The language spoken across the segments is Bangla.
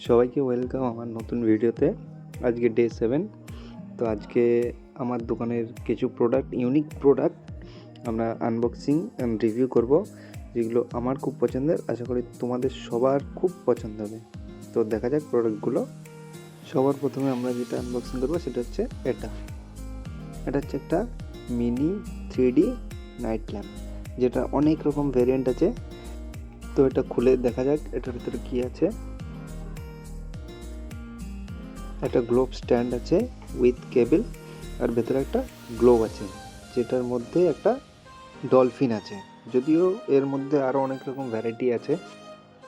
সবাইকে ওয়েলকাম আমার নতুন ভিডিওতে। আজকে ডে 7। তো আজকে আমার দোকানের কিছু প্রোডাক্ট, ইউনিক প্রোডাক্ট আমরা আনবক্সিং অ্যান্ড রিভিউ করব, যেগুলো আমার খুব পছন্দের। আশা করি তোমাদের সবার খুব পছন্দ হবে। তো দেখা যাক প্রোডাক্টগুলো। সবার প্রথমে আমরা যেটা আনবক্সিং করবো সেটা হচ্ছে এটা হচ্ছে একটা মিনি 3D নাইট ল্যাম্প, যেটা অনেক রকম ভেরিয়েন্ট আছে। তো এটা খুলে দেখা যাক এটার ভিতরে কী আছে। একটা গ্লোব স্ট্যান্ড আছে উইথ কেবল, আর ভেতরে একটা গ্লোব আছে যেটার মধ্যে একটা ডলফিন আছে। যদিও এর মধ্যে আরও অনেক রকম ভ্যারাইটি আছে।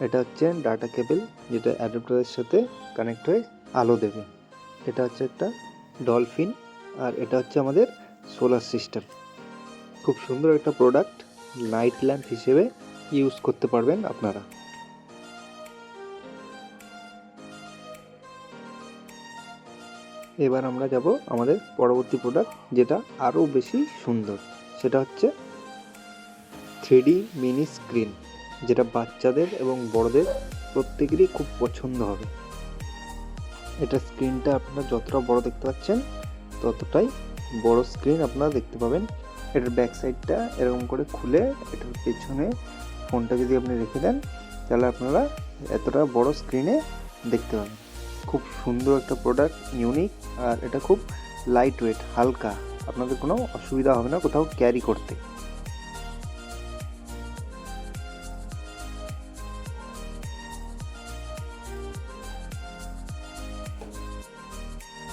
এটা হচ্ছে ডাটা কেবল, যেটা অ্যাডাপ্টারের সাথে কানেক্ট হয়ে আলো দেবে। এটা হচ্ছে একটা ডলফিন, আর এটা হচ্ছে আমাদের সোলার সিস্টেম। খুব সুন্দর একটা প্রোডাক্ট, নাইট ল্যাম্প হিসেবে ইউজ করতে পারবেন আপনারা। এবার আমরা যাব আমাদের পরবর্তী প্রোডাক্ট, যেটা আরও বেশি সুন্দর। সেটা হচ্ছে 3D মিনি স্ক্রিন, যেটা বাচ্চাদের এবং বড়দের প্রত্যেকেরই খুব পছন্দ হবে। এটা স্ক্রিনটা আপনারা যতটা বড় দেখতে পাচ্ছেন ততটাই বড় স্ক্রিন আপনারা দেখতে পাবেন। এটার ব্যাক সাইডটা এরকম করে খুলে এটার পেছনে ফোনটা যদি আপনি রেখে দেন তাহলে আপনারা এতটা বড় স্ক্রিনে দেখতে পাবেন। খুব সুন্দর একটা প্রোডাক্ট, ইউনিক, আর এটা খুব লাইট ওয়েট, হালকা। আপনাদের কোনো অসুবিধা হবে না কোথাও ক্যারি করতে।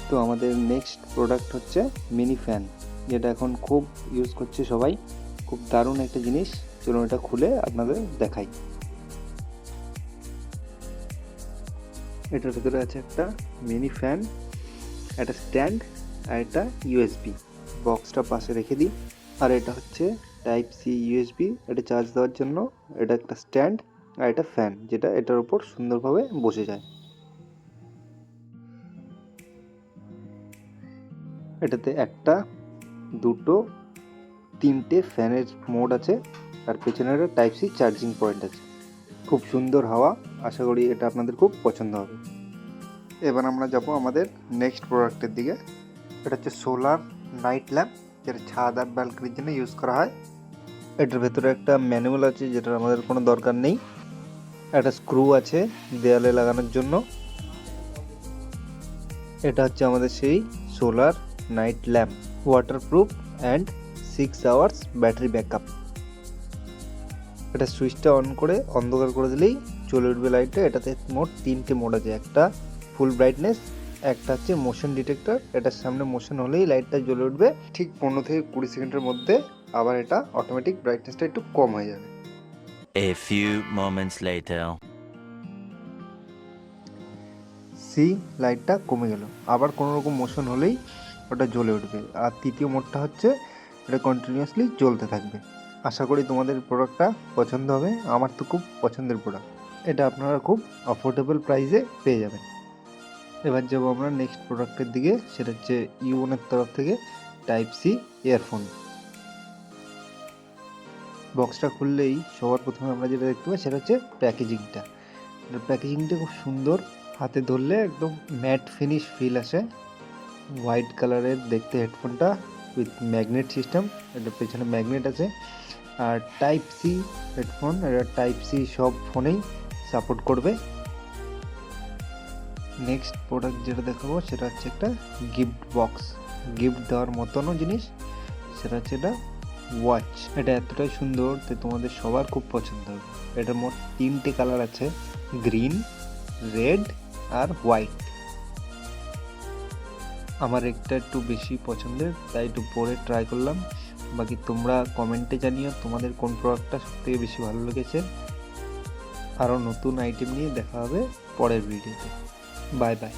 তো আমাদের নেক্সট প্রোডাক্ট হচ্ছে মিনি ফ্যান, যেটা এখন খুব ইউজ করছে সবাই। খুব দারুণ একটা জিনিস। চলুন এটা খুলে আপনাদের দেখাই। এটার ভিতরে আছে একটা মিনি ফ্যান, একটা স্ট্যান্ড, আর একটা ইউএসবি। বক্সটা পাশে রেখে দিই। আর এটা হচ্ছে টাইপ সি ইউএসবি, এটা চার্জ দেওয়ার জন্য। এটা একটা স্ট্যান্ড, আর এটা ফ্যান, যেটা এটার উপর সুন্দরভাবে বসে যায়। এটাতে একটা, দুটো, তিনটে ফ্যানের মোড আছে, আর পেছনে একটা টাইপ সি চার্জিং পয়েন্ট আছে। খুব সুন্দর হাওয়া। আশা করি এটা আপনাদের খুব পছন্দ হবে। এবার আমরা যাব আমাদের নেক্সট প্রোডাক্টের দিকে। এটা হচ্ছে সোলার নাইট ল্যাম্প, যেটা ছাদ আর ব্যালকনির জন্য ইউজ করা হয়। এটার ভেতরে একটা ম্যানুয়াল আছে, যেটার আমাদের কোনো দরকার নেই। একটা স্ক্রু আছে দেয়ালে লাগানোর জন্য। এটা হচ্ছে আমাদের সেই solar night lamp, waterproof and 6 hours battery backup. এটা সুইচটা অন করে অন্ধকার করে দিলেই চলে উঠবে লাইটটা। এটাতে মোট 3টে মোড আছে। একটা ফুল ব্রাইটনেস, একটা হচ্ছে মোশন ডিটেক্টর। এটার সামনে মোশন হলেই লাইটটা জ্বলে উঠবে। ঠিক 15 থেকে 20 সেকেন্ডের মধ্যে আবার এটা অটোমেটিক ব্রাইটনেসটা একটু কম হয়ে যাবে। A few moments later. লাইটটা কমে গেল, আবার কোনো রকম মোশন হলেই ওটা জ্বলে উঠবে। আর তৃতীয় মোডটা হচ্ছে এটা কন্টিনিউয়াসলি জ্বলতে থাকবে। আশা করি তোমাদের প্রোডাক্টটা পছন্দ হবে। আমার তো খুব পছন্দের প্রোডাক্ট। এটা আপনারা খুব অ্যাফোর্ডেবল প্রাইসে পেয়ে যাবেন। এবার যাবো আমরা নেক্সট প্রোডাক্টের দিকে। সেটা হচ্ছে ইউনের তরফ থেকে টাইপ সি ইয়ারফোন। বক্সটা খুললেই সবার প্রথমে আমরা যেটা দেখতে পাই সেটা হচ্ছে প্যাকেজিংটা। প্যাকেজিংটা খুব সুন্দর, হাতে ধরলে একদম ম্যাট ফিনিশ ফিল আসে। হোয়াইট কালারের দেখতে হেডফোনটা উইথ ম্যাগনেট সিস্টেম। এটা পেছনে ম্যাগনেট আছে। আর টাইপ সি হেডফোন, এটা টাইপ সি সব ফোনেই সাপোর্ট করবে। নেক্সট প্রোডাক্ট যেটা দেখাবো সেটা হচ্ছে একটা গিফট বক্স, গিফট দেওয়ার মতনও জিনিস। সেটা হচ্ছে এটা ওয়াচ। এটা এতটাই সুন্দর যে তোমাদের সবার খুব পছন্দ হবে। এটার মোট 3টে কালার আছে, গ্রিন, রেড আর হোয়াইট। আমার একটা একটু বেশি পছন্দের, তাই একটু পরে ট্রাই করলাম। বাকি তোমরা কমেন্টে জানিও তোমাদের কোন প্রোডাক্টটা সবথেকে বেশি ভালো লেগেছে। আরও নতুন আইটেম নিয়ে দেখা হবে পরের ভিডিওতে। Bye bye.